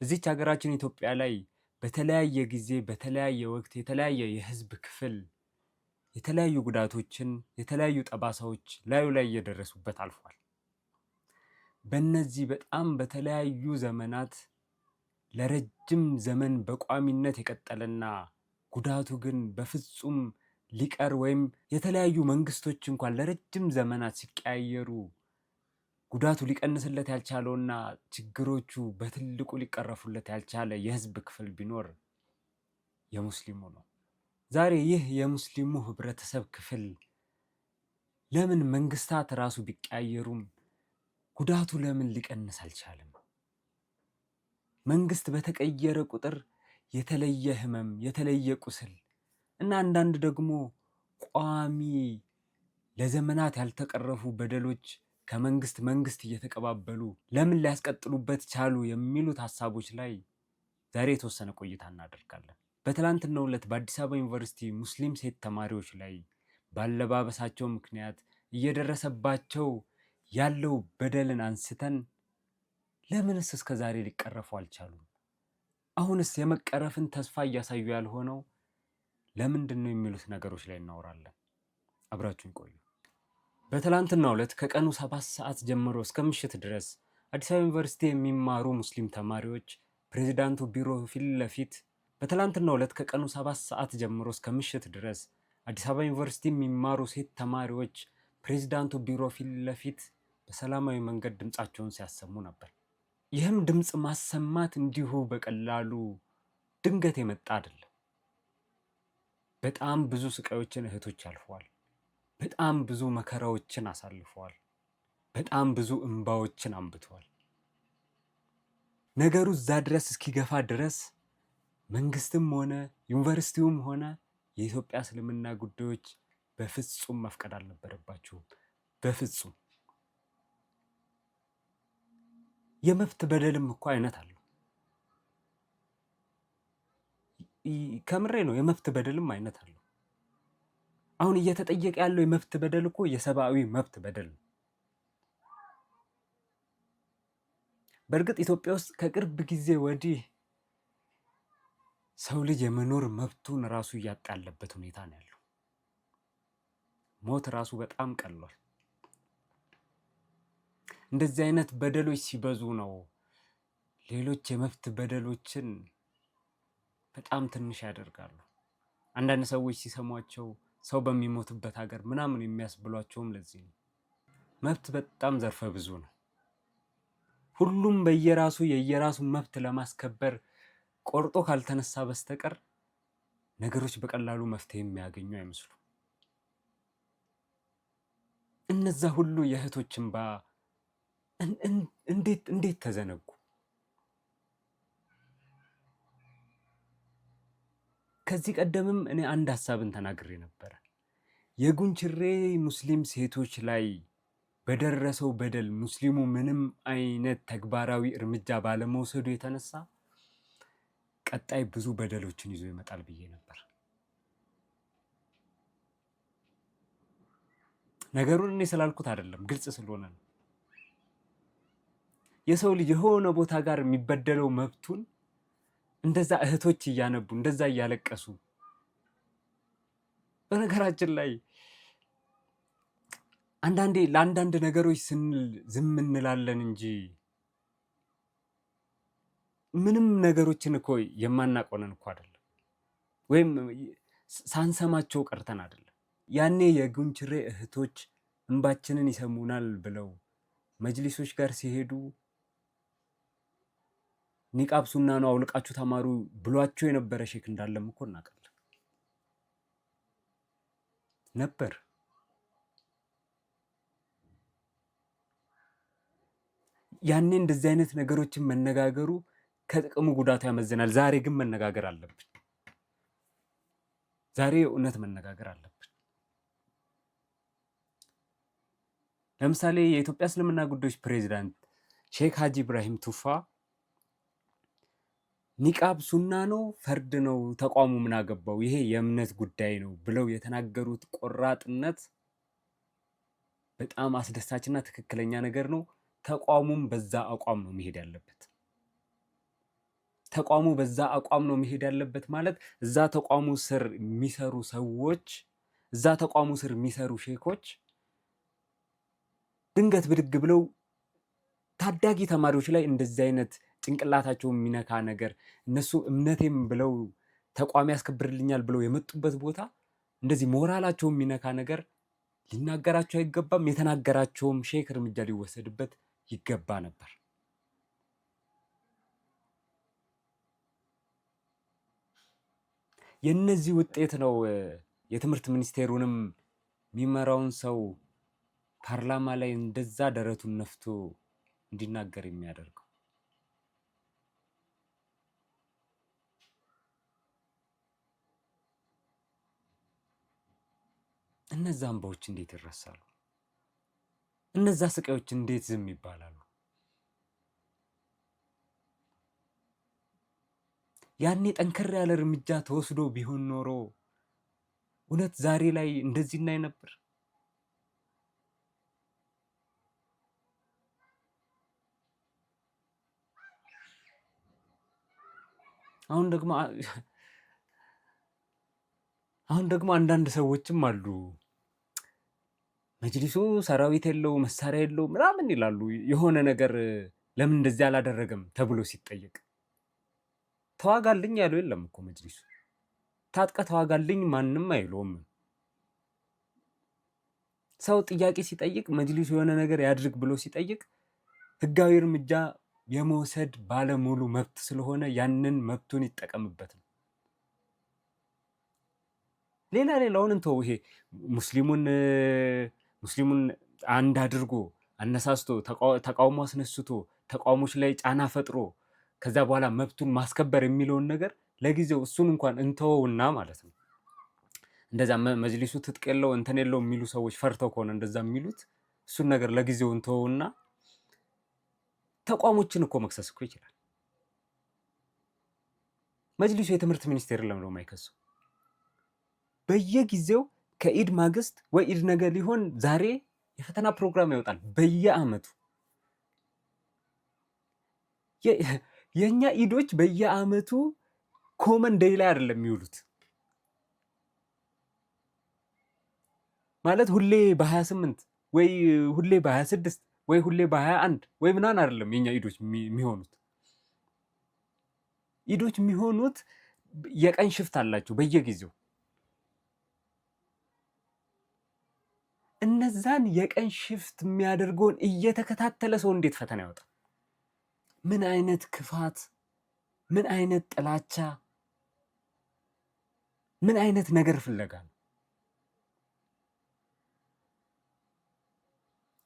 እዚች ሀገራችን ኢትዮጵያ ላይ በተለያየ ጊዜ በተለያየ ወቅት የተለያየ የህዝብ ክፍል የተለያዩ ጉዳቶችን የተለያዩ ጠባሳዎች ላዩ ላይ እየደረሱበት አልፏል። በእነዚህ በጣም በተለያዩ ዘመናት ለረጅም ዘመን በቋሚነት የቀጠለና ጉዳቱ ግን በፍጹም ሊቀር ወይም የተለያዩ መንግስቶች እንኳን ለረጅም ዘመናት ሲቀያየሩ ጉዳቱ ሊቀንስለት ያልቻለውና ችግሮቹ በትልቁ ሊቀረፉለት ያልቻለ የህዝብ ክፍል ቢኖር የሙስሊሙ ነው። ዛሬ ይህ የሙስሊሙ ህብረተሰብ ክፍል ለምን መንግስታት ራሱ ቢቀያየሩም ጉዳቱ ለምን ሊቀንስ አልቻለም? መንግስት በተቀየረ ቁጥር የተለየ ህመም፣ የተለየ ቁስል እና አንዳንድ ደግሞ ቋሚ ለዘመናት ያልተቀረፉ በደሎች ከመንግስት መንግስት እየተቀባበሉ ለምን ሊያስቀጥሉበት ቻሉ የሚሉት ሀሳቦች ላይ ዛሬ የተወሰነ ቆይታ እናደርጋለን። በትላንትናው ዕለት በአዲስ አበባ ዩኒቨርሲቲ ሙስሊም ሴት ተማሪዎች ላይ ባለባበሳቸው ምክንያት እየደረሰባቸው ያለው በደልን አንስተን ለምንስ እስከ ዛሬ ሊቀረፉ አልቻሉም? አሁንስ የመቀረፍን ተስፋ እያሳዩ ያልሆነው ለምንድን ነው የሚሉት ነገሮች ላይ እናወራለን። አብራችሁን ቆዩ። በትላንትናው ዕለት ከቀኑ 7 ሰዓት ጀምሮ እስከ ምሽት ድረስ አዲስ አበባ ዩኒቨርሲቲ የሚማሩ ሙስሊም ተማሪዎች ፕሬዚዳንቱ ቢሮ ፊት ለፊት በትላንትናው ዕለት ከቀኑ 7 ሰዓት ጀምሮ እስከ ምሽት ድረስ አዲስ አበባ ዩኒቨርሲቲ የሚማሩ ሴት ተማሪዎች ፕሬዚዳንቱ ቢሮ ፊት ለፊት በሰላማዊ መንገድ ድምፃቸውን ሲያሰሙ ነበር። ይህም ድምፅ ማሰማት እንዲሁ በቀላሉ ድንገት የመጣ አይደለም። በጣም ብዙ ስቃዮችን እህቶች አልፈዋል። በጣም ብዙ መከራዎችን አሳልፈዋል። በጣም ብዙ እንባዎችን አንብተዋል። ነገሩ እዛ ድረስ እስኪገፋ ድረስ መንግስትም ሆነ ዩኒቨርሲቲውም ሆነ የኢትዮጵያ እስልምና ጉዳዮች በፍጹም መፍቀድ አልነበረባቸውም። በፍጹም። የመብት በደልም እኮ አይነት አለው። ከምሬ ነው። የመብት በደልም አይነት አለው። አሁን እየተጠየቀ ያለው የመብት በደል እኮ የሰብአዊ መብት በደል ነው። በእርግጥ ኢትዮጵያ ውስጥ ከቅርብ ጊዜ ወዲህ ሰው ልጅ የመኖር መብቱን ራሱ እያጣ ያለበት ሁኔታ ነው ያለው። ሞት ራሱ በጣም ቀሏል። እንደዚህ አይነት በደሎች ሲበዙ ነው ሌሎች የመብት በደሎችን በጣም ትንሽ ያደርጋሉ። አንዳንድ ሰዎች ሲሰሟቸው ሰው በሚሞትበት ሀገር ምናምን የሚያስብሏቸውም ለዚህ ነው። መብት በጣም ዘርፈ ብዙ ነው። ሁሉም በየራሱ የየራሱን መብት ለማስከበር ቆርጦ ካልተነሳ በስተቀር ነገሮች በቀላሉ መፍትሄ የሚያገኙ አይመስሉም። እነዛ ሁሉ የእህቶች እንባ እንዴት ተዘነጉ? ከዚህ ቀደምም እኔ አንድ ሀሳብን ተናግሬ ነበረ። የጉንችሬ ሙስሊም ሴቶች ላይ በደረሰው በደል ሙስሊሙ ምንም አይነት ተግባራዊ እርምጃ ባለመውሰዱ የተነሳ ቀጣይ ብዙ በደሎችን ይዞ ይመጣል ብዬ ነበር። ነገሩን እኔ ስላልኩት አይደለም፣ ግልጽ ስለሆነ ነው። የሰው ልጅ የሆነ ቦታ ጋር የሚበደለው መብቱን እንደዛ እህቶች እያነቡ እንደዛ እያለቀሱ፣ በነገራችን ላይ አንዳንዴ ለአንዳንድ ነገሮች ስንል ዝም እንላለን እንጂ ምንም ነገሮችን እኮ የማናቆነን እኮ አይደለም፣ ወይም ሳንሰማቸው ቀርተን አይደለም። ያኔ የጉንችሬ እህቶች እንባችንን ይሰሙናል ብለው መጅሊሶች ጋር ሲሄዱ ኒቃብ ሱና ነው አውልቃችሁ ተማሩ ብሏቸው የነበረ ሼክ እንዳለም እኮ እናውቃለን ነበር። ያኔ እንደዚህ አይነት ነገሮችን መነጋገሩ ከጥቅሙ ጉዳቱ ያመዝናል። ዛሬ ግን መነጋገር አለብን። ዛሬ እውነት መነጋገር አለብን። ለምሳሌ የኢትዮጵያ እስልምና ጉዳዮች ፕሬዚዳንት ሼክ ሀጂ ኢብራሂም ቱፋ ኒቃብ ሱና ነው ፈርድ ነው ተቋሙ ምን አገባው ይሄ የእምነት ጉዳይ ነው ብለው የተናገሩት ቆራጥነት በጣም አስደሳችና ትክክለኛ ነገር ነው። ተቋሙም በዛ አቋም ነው መሄድ ያለበት። ተቋሙ በዛ አቋም ነው መሄድ ያለበት ማለት እዛ ተቋሙ ስር የሚሰሩ ሰዎች እዛ ተቋሙ ስር የሚሰሩ ሼኮች ድንገት ብድግ ብለው ታዳጊ ተማሪዎች ላይ እንደዚህ አይነት ጭንቅላታቸው የሚነካ ነገር እነሱ እምነቴም ብለው ተቋም ያስከብርልኛል ብለው የመጡበት ቦታ እንደዚህ ሞራላቸው የሚነካ ነገር ሊናገራቸው አይገባም። የተናገራቸውም ሼክ እርምጃ ሊወሰድበት ይገባ ነበር። የነዚህ ውጤት ነው የትምህርት ሚኒስቴሩንም የሚመራውን ሰው ፓርላማ ላይ እንደዛ ደረቱን ነፍቶ እንዲናገር የሚያደርገው። እነዛ እንባዎች እንዴት ይረሳሉ? እነዛ ስቃዮች እንዴት ዝም ይባላሉ? ያኔ ጠንከር ያለ እርምጃ ተወስዶ ቢሆን ኖሮ እውነት ዛሬ ላይ እንደዚህ እናይ ነበር? አሁን ደግሞ አንዳንድ ሰዎችም አሉ መጅሊሱ ሰራዊት የለው መሳሪያ የለው ምናምን ይላሉ። የሆነ ነገር ለምን እንደዚህ አላደረገም ተብሎ ሲጠየቅ ተዋጋልኝ ያለው የለም እኮ መጅሊሱ። ታጥቀ ተዋጋልኝ ማንም አይለውም። ሰው ጥያቄ ሲጠይቅ መጅሊሱ የሆነ ነገር ያድርግ ብሎ ሲጠይቅ ህጋዊ እርምጃ የመውሰድ ባለሙሉ መብት ስለሆነ ያንን መብቱን ይጠቀምበት ነው። ሌላውን እንተው። ይሄ ሙስሊሙን አንድ አድርጎ አነሳስቶ ተቃውሞ አስነስቶ ተቃውሞች ላይ ጫና ፈጥሮ ከዛ በኋላ መብቱን ማስከበር የሚለውን ነገር ለጊዜው እሱን እንኳን እንተወውና ማለት ነው። እንደዛ መጅሊሱ ትጥቅ የለው እንትን የለው የሚሉ ሰዎች ፈርተው ከሆነ እንደዛ የሚሉት እሱን ነገር ለጊዜው እንተወውና ተቋሞችን እኮ መክሰስ እኮ ይችላል። መጅሊሱ የትምህርት ሚኒስቴር ለምን ነው የማይከሰው? በየጊዜው ከኢድ ማግስት ወይ ኢድ ነገ ሊሆን ዛሬ የፈተና ፕሮግራም ያወጣል በየአመቱ። የኛ ኢዶች በየአመቱ ኮመን ዴይ ላይ አይደለም የሚውሉት። ማለት ሁሌ በ28 ወይ ሁሌ በ26 ወይ ሁሌ በ21 ወይ ምናምን አይደለም የኛ ኢዶች የሚሆኑት። ኢዶች የሚሆኑት የቀን ሽፍት አላቸው በየጊዜው። እነዛን የቀን ሽፍት የሚያደርገውን እየተከታተለ ሰው እንዴት ፈተና ያወጣል? ምን አይነት ክፋት፣ ምን አይነት ጥላቻ፣ ምን አይነት ነገር ፍለጋ ነው?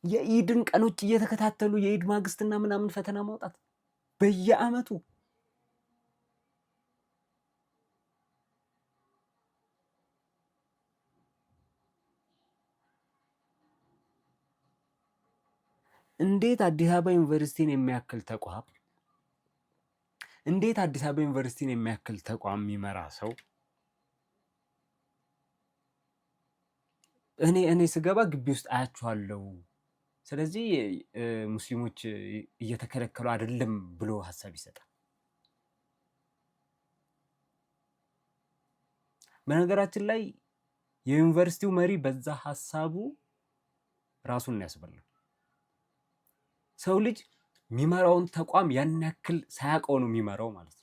የኢድን ቀኖች እየተከታተሉ የኢድ ማግስትና ምናምን ፈተና ማውጣት በየአመቱ። እንዴት አዲስ አበባ ዩኒቨርሲቲን የሚያክል ተቋም የሚመራ ሰው እኔ ስገባ ግቢ ውስጥ አያችኋለሁ፣ ስለዚህ ሙስሊሞች እየተከለከሉ አይደለም ብሎ ሀሳብ ይሰጣል። በነገራችን ላይ የዩኒቨርሲቲው መሪ በዛ ሀሳቡ ራሱን ያስበላል። ሰው ልጅ የሚመራውን ተቋም ያን ያክል ሳያውቀው ነው የሚመራው ማለት ነው።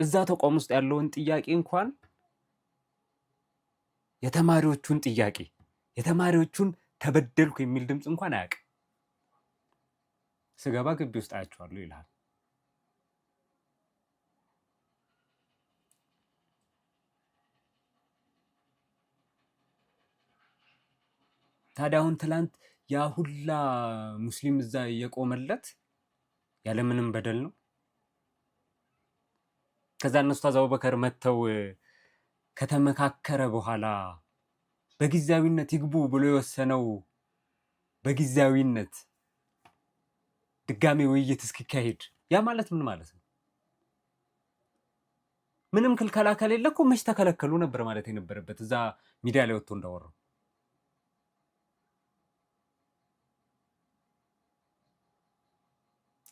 እዛ ተቋም ውስጥ ያለውን ጥያቄ እንኳን የተማሪዎቹን ተበደልኩ የሚል ድምፅ እንኳን አያውቅም። ስገባ ግቢ ውስጥ አያቸዋለሁ ይልሃል። ታዲያ አሁን ትላንት ያ ሁላ ሙስሊም እዛ የቆመለት ያለምንም በደል ነው። ከዛ እነሱ አቡበከር መተው ከተመካከረ በኋላ በጊዜያዊነት ይግቡ ብሎ የወሰነው በጊዜያዊነት ድጋሜ ውይይት እስኪካሄድ ያ ማለት ምን ማለት ነው? ምንም ክልከላ ከሌለ እኮ መች ተከለከሉ ነበር ማለት የነበረበት እዛ ሚዲያ ላይ ወጥቶ እንዳወራው።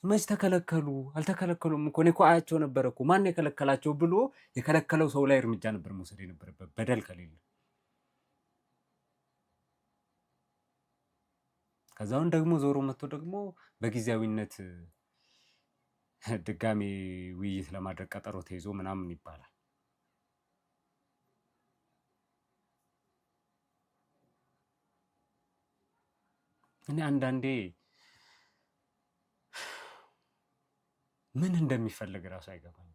መች ተከለከሉ? አልተከለከሉም እኮ እኔ እኮ አያቸው ነበር እኮ። ማን የከለከላቸው ብሎ የከለከለው ሰው ላይ እርምጃ ነበር መውሰድ የነበረበት በደል ከሌለ። ከዛውን ደግሞ ዞሮ መጥቶ ደግሞ በጊዜያዊነት ድጋሜ ውይይት ለማድረግ ቀጠሮ ተይዞ ምናምን ይባላል። እኔ አንዳንዴ ምን እንደሚፈልግ ራሱ አይገባኝም።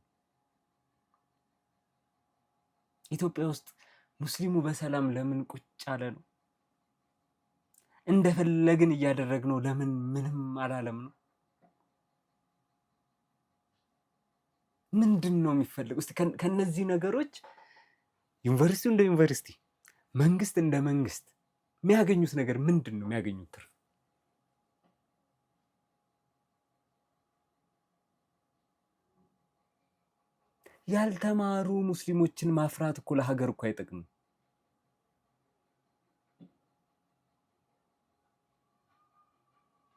ኢትዮጵያ ውስጥ ሙስሊሙ በሰላም ለምን ቁጭ አለ ነው? እንደፈለግን እያደረግነው ለምን ምንም አላለም ነው? ምንድን ነው የሚፈልግ? እስቲ ከነዚህ ነገሮች ዩኒቨርሲቲው እንደ ዩኒቨርሲቲ፣ መንግስት እንደ መንግስት የሚያገኙት ነገር ምንድን ነው? የሚያገኙት ትርፍ ያልተማሩ ሙስሊሞችን ማፍራት እኮ ለሀገር እኮ አይጠቅምም።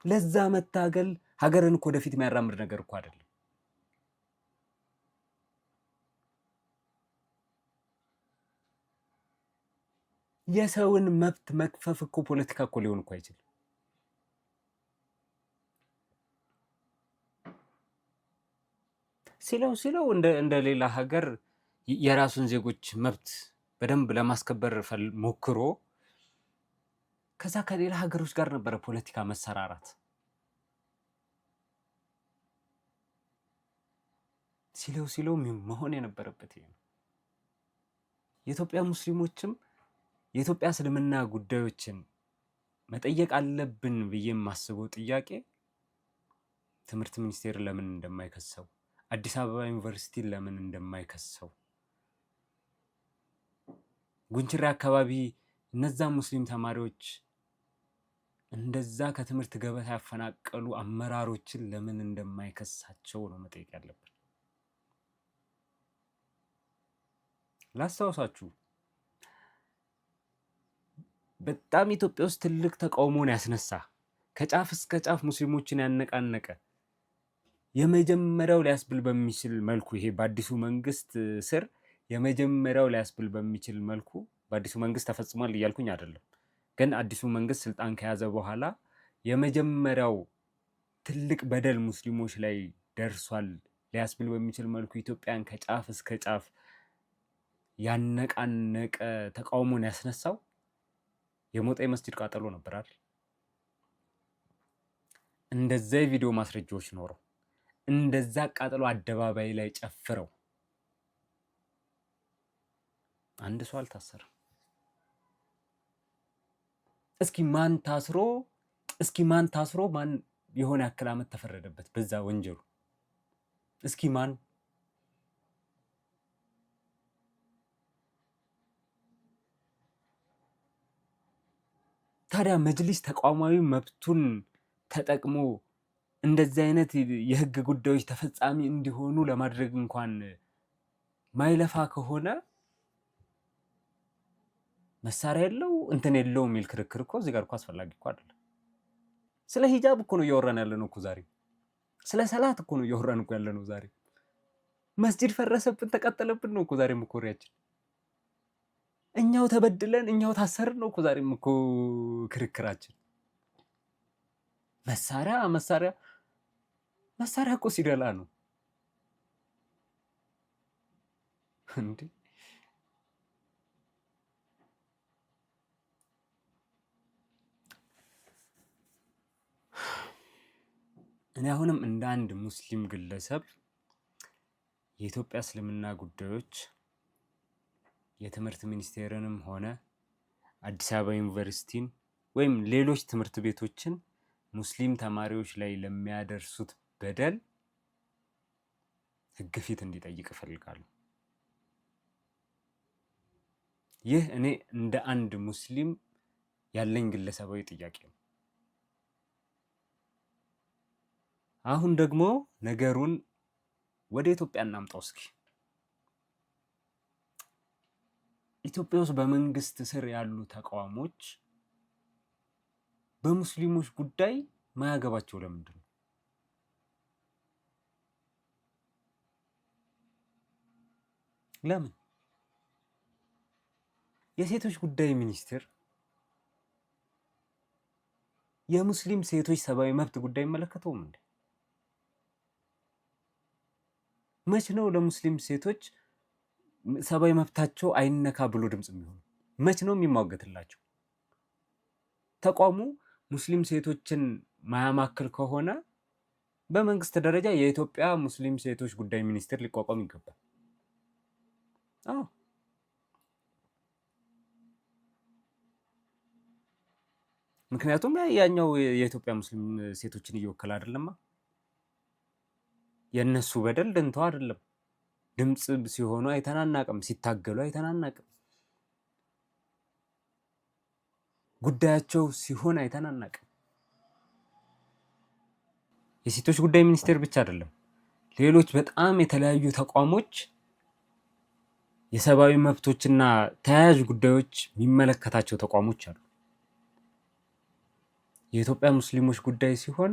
ለዛ መታገል ሀገርን እኮ ወደፊት የሚያራምድ ነገር እኮ አይደለም። የሰውን መብት መክፈፍ እኮ ፖለቲካ እኮ ሊሆን እኮ አይችልም። ሲለው እንደ ሌላ ሀገር የራሱን ዜጎች መብት በደንብ ለማስከበር ሞክሮ ከዛ ከሌላ ሀገሮች ጋር ነበረ ፖለቲካ መሰራራት። ሲለው መሆን የነበረበት ይሄ ነው። የኢትዮጵያ ሙስሊሞችም የኢትዮጵያ እስልምና ጉዳዮችን መጠየቅ አለብን ብዬ የማስበው ጥያቄ ትምህርት ሚኒስቴር ለምን እንደማይከሰው፣ አዲስ አበባ ዩኒቨርሲቲ ለምን እንደማይከሰው፣ ጉንችሬ አካባቢ እነዛ ሙስሊም ተማሪዎች እንደዛ ከትምህርት ገበታ ያፈናቀሉ አመራሮችን ለምን እንደማይከሳቸው ነው መጠየቅ ያለብን። ላስታውሳችሁ፣ በጣም ኢትዮጵያ ውስጥ ትልቅ ተቃውሞን ያስነሳ ከጫፍ እስከ ጫፍ ሙስሊሞችን ያነቃነቀ የመጀመሪያው ሊያስብል በሚችል መልኩ ይሄ በአዲሱ መንግስት ስር የመጀመሪያው ሊያስብል በሚችል መልኩ በአዲሱ መንግስት ተፈጽሟል እያልኩኝ አይደለም፣ ግን አዲሱ መንግስት ስልጣን ከያዘ በኋላ የመጀመሪያው ትልቅ በደል ሙስሊሞች ላይ ደርሷል ሊያስብል በሚችል መልኩ ኢትዮጵያን ከጫፍ እስከ ጫፍ ያነቃነቀ ተቃውሞን ያስነሳው የሞጣ መስጂድ ቃጠሎ ነበር አይደል? እንደዛ የቪዲዮ ማስረጃዎች ኖረው እንደዛ ቃጠሎ አደባባይ ላይ ጨፍረው አንድ ሰው አልታሰረም። እስኪ ማን ታስሮ ማን የሆነ ያክል ዓመት ተፈረደበት በዛ ወንጀሉ? እስኪ ማን? ታዲያ መጅሊስ ተቋማዊ መብቱን ተጠቅሞ እንደዚህ አይነት የህግ ጉዳዮች ተፈጻሚ እንዲሆኑ ለማድረግ እንኳን ማይለፋ ከሆነ መሳሪያ የለው እንትን የለው የሚል ክርክር እኮ እዚህ ጋር እኮ አስፈላጊ እኮ አይደለም። ስለ ሂጃብ እኮ ነው እያወራን ያለነው እኮ ዛሬ። ስለ ሰላት እኮ ነው እያወራን እኮ ያለነው ዛሬ። መስጂድ ፈረሰብን ተቃጠለብን ነው እኮ ዛሬም እኮ ወሬያችን። እኛው ተበድለን እኛው ታሰርን ነው እኮ ዛሬም እኮ ክርክራችን። መሳሪያ እኮ ሲደላ ነው እንዴ? እኔ አሁንም እንደ አንድ ሙስሊም ግለሰብ የኢትዮጵያ እስልምና ጉዳዮች የትምህርት ሚኒስቴርንም ሆነ አዲስ አበባ ዩኒቨርሲቲን ወይም ሌሎች ትምህርት ቤቶችን ሙስሊም ተማሪዎች ላይ ለሚያደርሱት በደል ሕግ ፊት እንዲጠይቅ እፈልጋለሁ። ይህ እኔ እንደ አንድ ሙስሊም ያለኝ ግለሰባዊ ጥያቄ ነው። አሁን ደግሞ ነገሩን ወደ ኢትዮጵያ እናምጣው እስኪ። ኢትዮጵያ ውስጥ በመንግስት ስር ያሉ ተቋሞች በሙስሊሞች ጉዳይ ማያገባቸው ለምንድን ነው? ለምን የሴቶች ጉዳይ ሚኒስቴር የሙስሊም ሴቶች ሰብአዊ መብት ጉዳይ አይመለከተውም እንዴ? መች ነው ለሙስሊም ሴቶች ሰብአዊ መብታቸው አይነካ ብሎ ድምፅ የሚሆኑ? መች ነው የሚሟገትላቸው? ተቋሙ ሙስሊም ሴቶችን ማያማክል ከሆነ በመንግስት ደረጃ የኢትዮጵያ ሙስሊም ሴቶች ጉዳይ ሚኒስቴር ሊቋቋም ይገባል። አዎ ምክንያቱም ያኛው የኢትዮጵያ ሙስሊም ሴቶችን እየወከለ አይደለማ። የእነሱ በደል ደንተው አይደለም። ድምፅ ሲሆኑ አይተናናቅም፣ ሲታገሉ አይተናናቅም፣ ጉዳያቸው ሲሆን አይተናናቅም። የሴቶች ጉዳይ ሚኒስቴር ብቻ አይደለም፣ ሌሎች በጣም የተለያዩ ተቋሞች የሰብአዊ መብቶችና ተያያዥ ጉዳዮች የሚመለከታቸው ተቋሞች አሉ። የኢትዮጵያ ሙስሊሞች ጉዳይ ሲሆን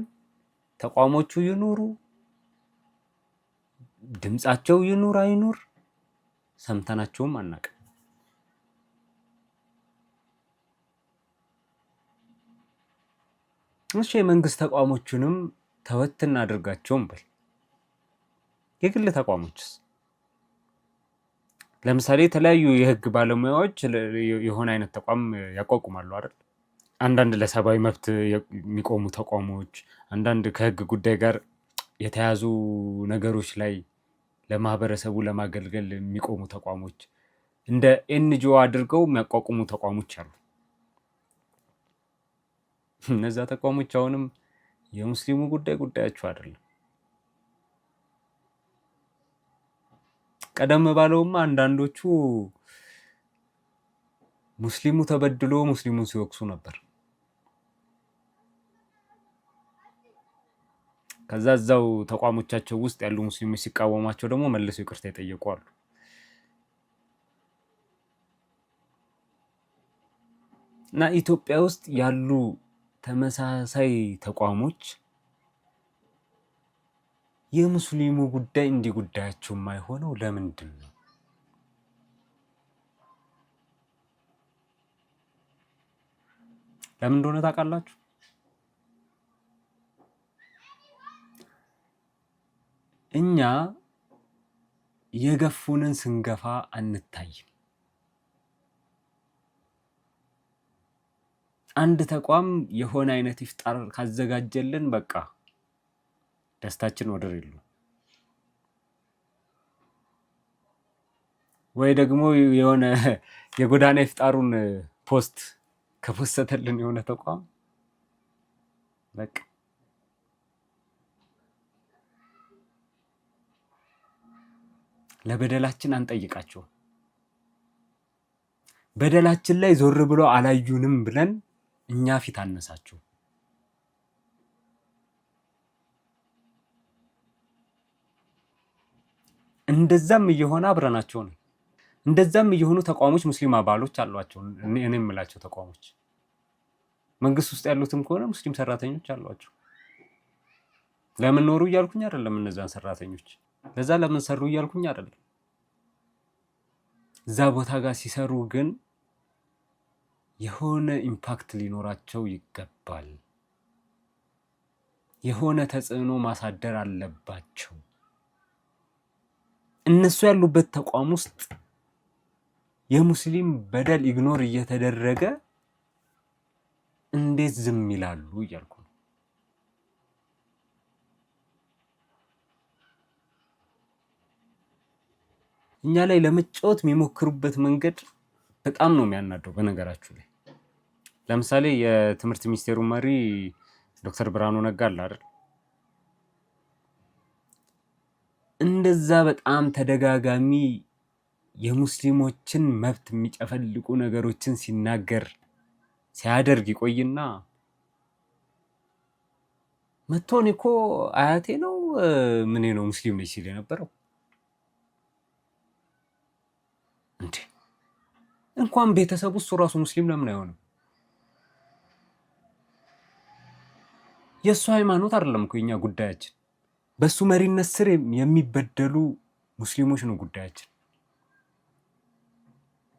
ተቋሞቹ ይኑሩ ድምፃቸው ይኑር አይኑር ሰምተናቸውም አናውቅም። እሺ የመንግስት ተቋሞቹንም ተወት እናድርጋቸውም በል። የግል ተቋሞችስ? ለምሳሌ የተለያዩ የህግ ባለሙያዎች የሆነ አይነት ተቋም ያቋቁማሉ አይደል? አንዳንድ ለሰብአዊ መብት የሚቆሙ ተቋሞች፣ አንዳንድ ከህግ ጉዳይ ጋር የተያዙ ነገሮች ላይ ለማህበረሰቡ ለማገልገል የሚቆሙ ተቋሞች እንደ ኤንጂኦ አድርገው የሚያቋቁሙ ተቋሞች አሉ። እነዛ ተቋሞች አሁንም የሙስሊሙ ጉዳይ ጉዳያቸው አይደለም። ቀደም ባለውማ አንዳንዶቹ ሙስሊሙ ተበድሎ ሙስሊሙን ሲወቅሱ ነበር። ከዛ እዛው ተቋሞቻቸው ውስጥ ያሉ ሙስሊሞች ሲቃወሟቸው ደግሞ መልሰው ይቅርታ ይጠይቁ አሉ። እና ኢትዮጵያ ውስጥ ያሉ ተመሳሳይ ተቋሞች የሙስሊሙ ጉዳይ እንዲህ ጉዳያቸው የማይሆነው ለምንድን ነው? ለምን እንደሆነ ታውቃላችሁ? እኛ የገፉንን ስንገፋ አንታይም። አንድ ተቋም የሆነ አይነት ኢፍጣር ካዘጋጀልን በቃ ደስታችን ወደር የለውም። ወይ ደግሞ የሆነ የጎዳና ኢፍጣሩን ፖስት ከፖስተልን የሆነ ተቋም በቃ ለበደላችን አንጠይቃቸውም። በደላችን ላይ ዞር ብሎ አላዩንም ብለን እኛ ፊት አነሳቸው። እንደዛም እየሆነ አብረናቸው ነው። እንደዛም እየሆኑ ተቋሞች ሙስሊም አባሎች አሏቸው። እኔ የምላቸው ተቋሞች መንግስት ውስጥ ያሉትም ከሆነ ሙስሊም ሰራተኞች አሏቸው። ለምን ኖሩ እያልኩኝ አይደለም። እነዛን ሰራተኞች ለዛ ለምን ሰሩ እያልኩኝ አይደለም። እዛ ቦታ ጋር ሲሰሩ ግን የሆነ ኢምፓክት ሊኖራቸው ይገባል። የሆነ ተጽዕኖ ማሳደር አለባቸው። እነሱ ያሉበት ተቋም ውስጥ የሙስሊም በደል ኢግኖር እየተደረገ እንዴት ዝም ይላሉ እያልኩ ነው። እኛ ላይ ለመጫወት የሚሞክሩበት መንገድ በጣም ነው የሚያናደው። በነገራችሁ ላይ ለምሳሌ የትምህርት ሚኒስቴሩ መሪ ዶክተር ብርሃኑ ነጋ አለ አይደል? እንደዛ በጣም ተደጋጋሚ የሙስሊሞችን መብት የሚጨፈልቁ ነገሮችን ሲናገር ሲያደርግ ይቆይና መቶን እኮ አያቴ ነው ምን ነው ሙስሊም ነኝ ሲል የነበረው እንዴ! እንኳን ቤተሰቡ እሱ ራሱ ሙስሊም ለምን አይሆንም? የእሱ ሃይማኖት አይደለም እኮ የኛ ጉዳያችን። በሱ መሪነት ስር የሚበደሉ ሙስሊሞች ነው ጉዳያችን።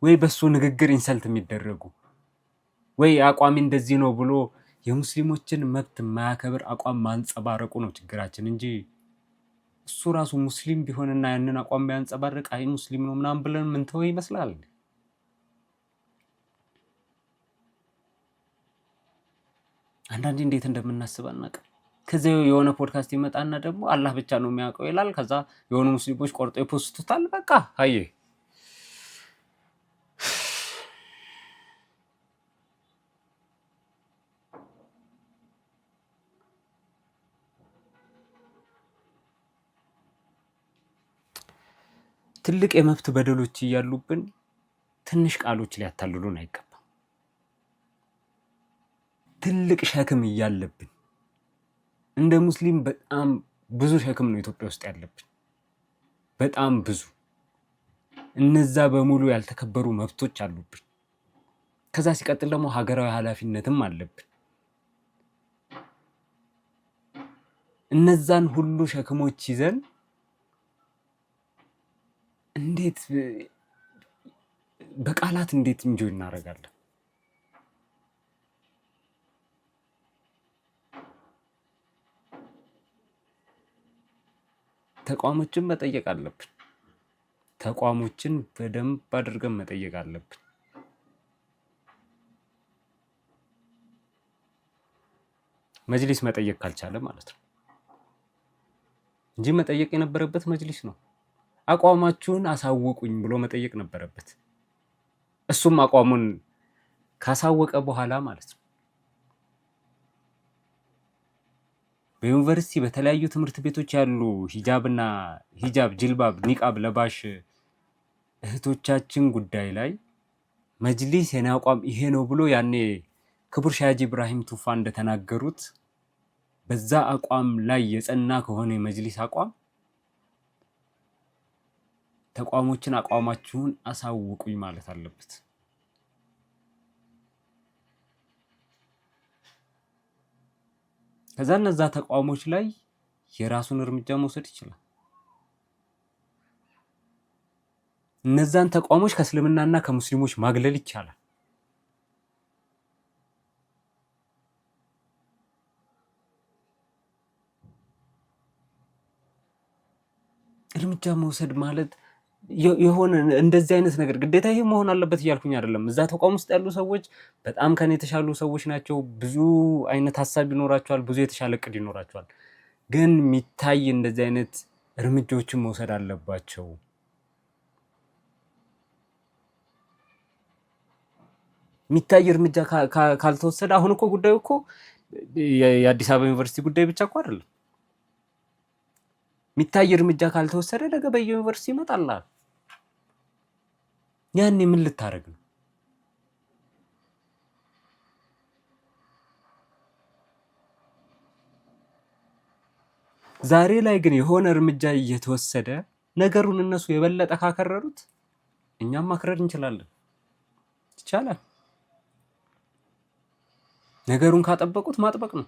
ወይ በሱ ንግግር ኢንሰልት የሚደረጉ ወይ አቋሚ እንደዚህ ነው ብሎ የሙስሊሞችን መብት የማያከብር አቋም ማንጸባረቁ ነው ችግራችን እንጂ እሱ ራሱ ሙስሊም ቢሆንና ያንን አቋም ቢያንጸባርቅ አይ ሙስሊም ነው ምናምን ብለን ምን ተወው ይመስላል። አንዳንዴ እንዴት እንደምናስብ አናውቅም። ከዛ የሆነ ፖድካስት ይመጣና ደግሞ አላህ ብቻ ነው የሚያውቀው ይላል። ከዛ የሆኑ ሙስሊሞች ቆርጦ ይፖስቱታል። በቃ አየ ትልቅ የመብት በደሎች እያሉብን ትንሽ ቃሎች ሊያታልሉን አይገባም። ትልቅ ሸክም እያለብን እንደ ሙስሊም በጣም ብዙ ሸክም ነው ኢትዮጵያ ውስጥ ያለብን፣ በጣም ብዙ። እነዛ በሙሉ ያልተከበሩ መብቶች አሉብን። ከዛ ሲቀጥል ደግሞ ሀገራዊ ኃላፊነትም አለብን። እነዛን ሁሉ ሸክሞች ይዘን እንዴት በቃላት እንዴት እንጆይ እናደርጋለን? ተቋሞችን መጠየቅ አለብን። ተቋሞችን በደንብ አድርገን መጠየቅ አለብን። መጅሊስ መጠየቅ ካልቻለ ማለት ነው እንጂ መጠየቅ የነበረበት መጅሊስ ነው። አቋማችሁን አሳውቁኝ ብሎ መጠየቅ ነበረበት። እሱም አቋሙን ካሳወቀ በኋላ ማለት ነው በዩኒቨርሲቲ በተለያዩ ትምህርት ቤቶች ያሉ ሂጃብ ጅልባብ ኒቃብ ለባሽ እህቶቻችን ጉዳይ ላይ መጅሊስ የኔ አቋም ይሄ ነው ብሎ ያኔ ክቡር ሻጂ ኢብራሂም ቱፋ እንደተናገሩት በዛ አቋም ላይ የጸና ከሆነ የመጅሊስ አቋም ተቋሞችን አቋማችሁን አሳውቁኝ ማለት አለበት። ከዛ እነዛ ተቋሞች ላይ የራሱን እርምጃ መውሰድ ይችላል። እነዛን ተቋሞች ከእስልምናና ከሙስሊሞች ማግለል ይቻላል። እርምጃ መውሰድ ማለት የሆነ እንደዚህ አይነት ነገር ግዴታ ይሄ መሆን አለበት እያልኩኝ አይደለም። እዛ ተቋም ውስጥ ያሉ ሰዎች በጣም ከኔ የተሻሉ ሰዎች ናቸው። ብዙ አይነት ሀሳብ ይኖራቸዋል፣ ብዙ የተሻለ እቅድ ይኖራቸዋል። ግን የሚታይ እንደዚህ አይነት እርምጃዎችን መውሰድ አለባቸው። የሚታይ እርምጃ ካልተወሰደ አሁን እኮ ጉዳዩ እኮ የአዲስ አበባ ዩኒቨርሲቲ ጉዳይ ብቻ እኮ አይደለም። የሚታይ እርምጃ ካልተወሰደ ነገ በየዩኒቨርሲቲ ይመጣል። ያኔ ምን ልታረግ ነው? ዛሬ ላይ ግን የሆነ እርምጃ እየተወሰደ ነገሩን እነሱ የበለጠ ካከረሩት እኛም ማክረር እንችላለን። ይቻላል። ነገሩን ካጠበቁት ማጥበቅ ነው።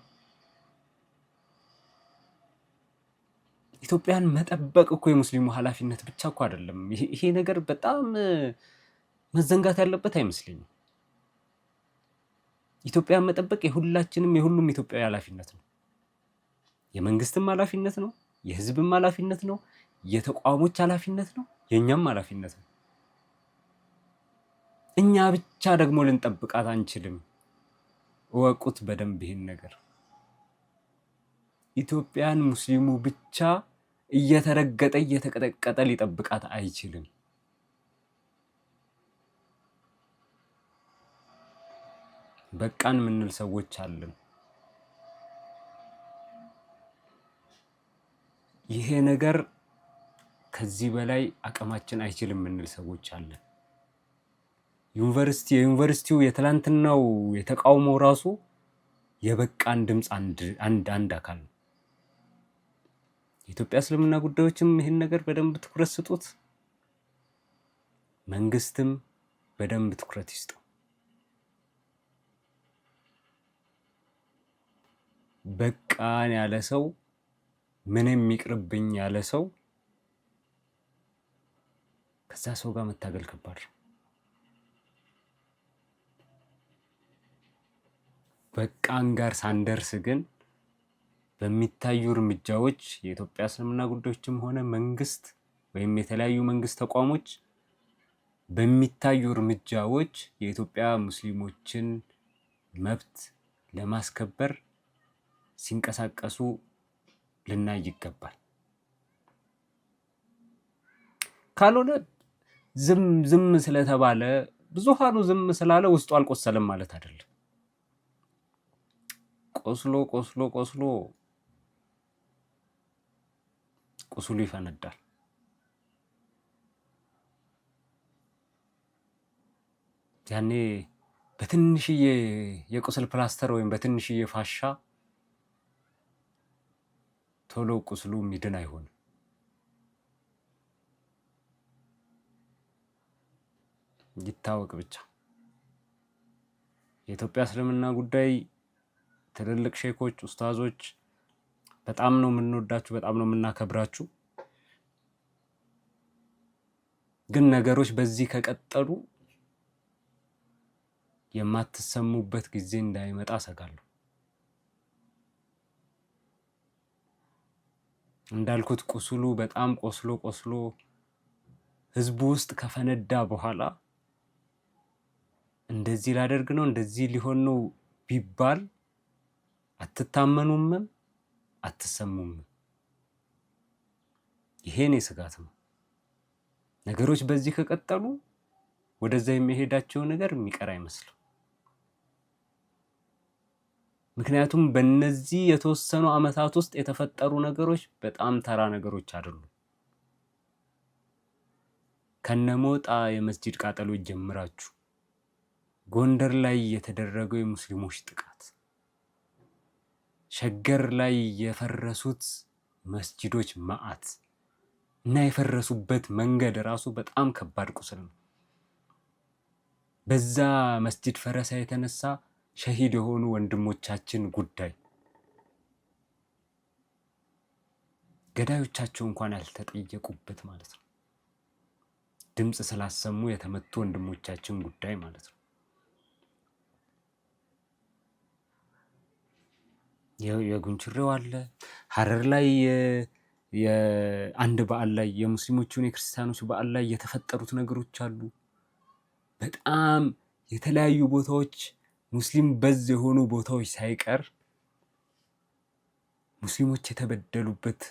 ኢትዮጵያን መጠበቅ እኮ የሙስሊሙ ኃላፊነት ብቻ እኮ አይደለም። ይሄ ነገር በጣም መዘንጋት ያለበት አይመስለኝም። ኢትዮጵያን መጠበቅ የሁላችንም የሁሉም ኢትዮጵያዊ ኃላፊነት ነው። የመንግስትም ኃላፊነት ነው፣ የህዝብም ኃላፊነት ነው፣ የተቋሞች ኃላፊነት ነው፣ የኛም ኃላፊነት ነው። እኛ ብቻ ደግሞ ልንጠብቃት አንችልም። እወቁት በደንብ ይሄን ነገር። ኢትዮጵያን ሙስሊሙ ብቻ እየተረገጠ እየተቀጠቀጠ ሊጠብቃት አይችልም። በቃን ምንል ሰዎች አለን። ይሄ ነገር ከዚህ በላይ አቅማችን አይችልም ምንል ሰዎች አለን። የዩኒቨርሲቲው የትላንትናው የተቃውሞ ራሱ የበቃን ድምፅ አንድ አካል ነው። የኢትዮጵያ እስልምና ጉዳዮችም ይህን ነገር በደንብ ትኩረት ስጡት። መንግስትም በደንብ ትኩረት ይስጠው። በቃን ያለ ሰው ምንም ይቅርብኝ ያለ ሰው ከዛ ሰው ጋር መታገል ከባድ ነው። በቃን ጋር ሳንደርስ ግን በሚታዩ እርምጃዎች የኢትዮጵያ እስልምና ጉዳዮችም ሆነ መንግስት ወይም የተለያዩ መንግስት ተቋሞች በሚታዩ እርምጃዎች የኢትዮጵያ ሙስሊሞችን መብት ለማስከበር ሲንቀሳቀሱ ልናይ ይገባል። ካልሆነ ዝም ስለተባለ ብዙሃኑ ዝም ስላለ ውስጡ አልቆሰለም ማለት አይደለም። ቆስሎ ቁስሉ ይፈነዳል። ያኔ በትንሽዬ የቁስል ፕላስተር ወይም በትንሽዬ ፋሻ ቶሎ ቁስሉ የሚድን አይሆንም። ይታወቅ ብቻ የኢትዮጵያ እስልምና ጉዳይ ትልልቅ ሼኮች፣ ኡስታዞች በጣም ነው የምንወዳችሁ፣ በጣም ነው የምናከብራችሁ። ግን ነገሮች በዚህ ከቀጠሉ የማትሰሙበት ጊዜ እንዳይመጣ ሰጋለሁ። እንዳልኩት ቁስሉ በጣም ቆስሎ ህዝቡ ውስጥ ከፈነዳ በኋላ እንደዚህ ላደርግ ነው እንደዚህ ሊሆን ነው ቢባል አትታመኑም፣ አትሰሙም። ይሄኔ ስጋት ነው። ነገሮች በዚህ ከቀጠሉ ወደዛ የሚሄዳቸው ነገር የሚቀር አይመስልም። ምክንያቱም በእነዚህ የተወሰኑ ዓመታት ውስጥ የተፈጠሩ ነገሮች በጣም ተራ ነገሮች አይደሉም። ከነሞጣ የመስጂድ ቃጠሎ ጀምራችሁ ጎንደር ላይ የተደረገው የሙስሊሞች ጥቃት፣ ሸገር ላይ የፈረሱት መስጂዶች መዓት እና የፈረሱበት መንገድ ራሱ በጣም ከባድ ቁስል ነው። በዛ መስጂድ ፈረሳ የተነሳ ሸሂድ የሆኑ ወንድሞቻችን ጉዳይ ገዳዮቻቸው እንኳን ያልተጠየቁበት ማለት ነው። ድምፅ ስላሰሙ የተመቱ ወንድሞቻችን ጉዳይ ማለት ነው። የጉንችሬው አለ። ሀረር ላይ የአንድ በዓል ላይ የሙስሊሞቹን የክርስቲያኖች በዓል ላይ የተፈጠሩት ነገሮች አሉ። በጣም የተለያዩ ቦታዎች ሙስሊም በዝ የሆኑ ቦታዎች ሳይቀር ሙስሊሞች የተበደሉበት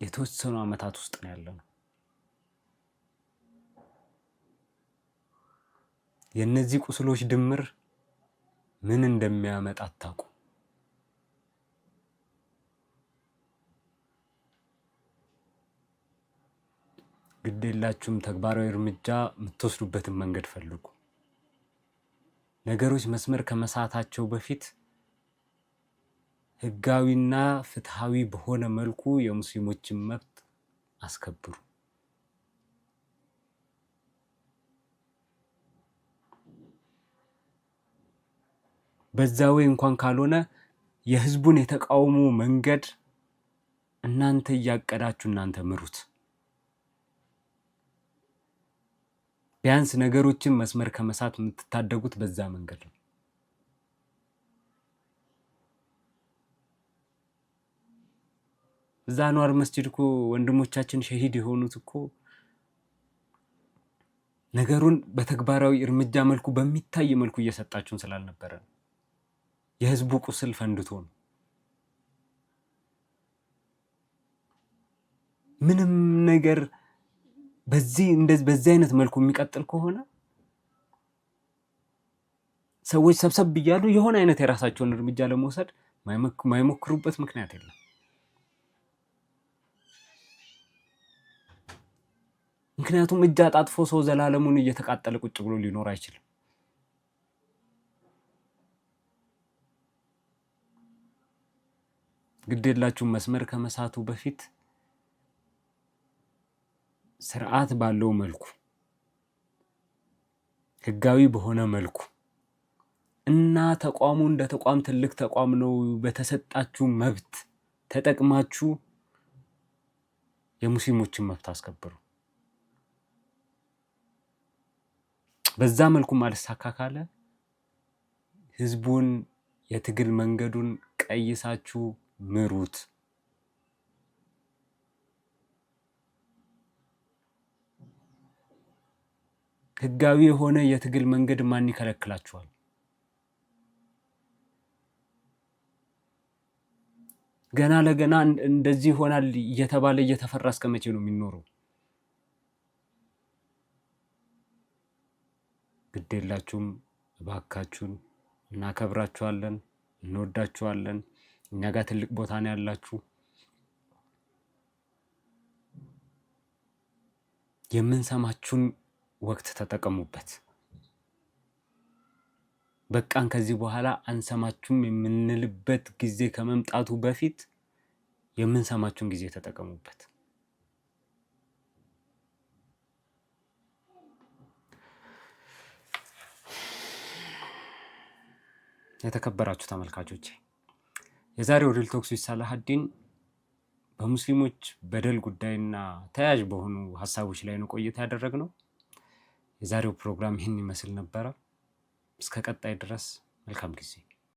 የተወሰኑ ዓመታት ውስጥ ነው ያለነው። የእነዚህ ቁስሎች ድምር ምን እንደሚያመጣ አታውቁ። ግድ የላችሁም። ተግባራዊ እርምጃ የምትወስዱበትን መንገድ ፈልጉ። ነገሮች መስመር ከመሳታቸው በፊት ህጋዊና ፍትሃዊ በሆነ መልኩ የሙስሊሞችን መብት አስከብሩ። በዛው እንኳን ካልሆነ የህዝቡን የተቃውሞ መንገድ እናንተ እያቀዳችሁ እናንተ ምሩት። ቢያንስ ነገሮችን መስመር ከመሳት የምትታደጉት በዛ መንገድ ነው። እዛ አንዋር መስጂድ እኮ ወንድሞቻችን ሸሂድ የሆኑት እኮ ነገሩን በተግባራዊ እርምጃ መልኩ በሚታይ መልኩ እየሰጣችሁን ስላልነበረ የህዝቡ ቁስል ፈንድቶ ነው። ምንም ነገር በዚህ አይነት መልኩ የሚቀጥል ከሆነ ሰዎች ሰብሰብ እያሉ የሆነ አይነት የራሳቸውን እርምጃ ለመውሰድ ማይሞክሩበት ምክንያት የለም። ምክንያቱም እጅ አጣጥፎ ሰው ዘላለሙን እየተቃጠለ ቁጭ ብሎ ሊኖር አይችልም። ግዴላችሁም መስመር ከመሳቱ በፊት ስርዓት ባለው መልኩ ህጋዊ በሆነ መልኩ እና ተቋሙ እንደ ተቋም ትልቅ ተቋም ነው፣ በተሰጣችሁ መብት ተጠቅማችሁ የሙስሊሞችን መብት አስከብሩ። በዛ መልኩ ማልሳካ ካለ ህዝቡን የትግል መንገዱን ቀይሳችሁ ምሩት። ህጋዊ የሆነ የትግል መንገድ ማን ይከለክላችኋል? ገና ለገና እንደዚህ ይሆናል እየተባለ እየተፈራ እስከ መቼ ነው የሚኖረው? ግድ የላችሁም እባካችሁን። እናከብራችኋለን፣ እንወዳችኋለን። እኛ ጋር ትልቅ ቦታ ነው ያላችሁ። የምንሰማችሁን ወቅት ተጠቀሙበት። በቃን ከዚህ በኋላ አንሰማችሁም የምንልበት ጊዜ ከመምጣቱ በፊት የምንሰማችሁን ጊዜ ተጠቀሙበት። የተከበራችሁ ተመልካቾቼ የዛሬው ሪል ቶክስ ዊዝ ሳላሀዲን በሙስሊሞች በደል ጉዳይና ተያያዥ በሆኑ ሀሳቦች ላይ ነው ቆይታ ያደረግነው። የዛሬው ፕሮግራም ይህን ይመስል ነበረ። እስከ ቀጣይ ድረስ መልካም ጊዜ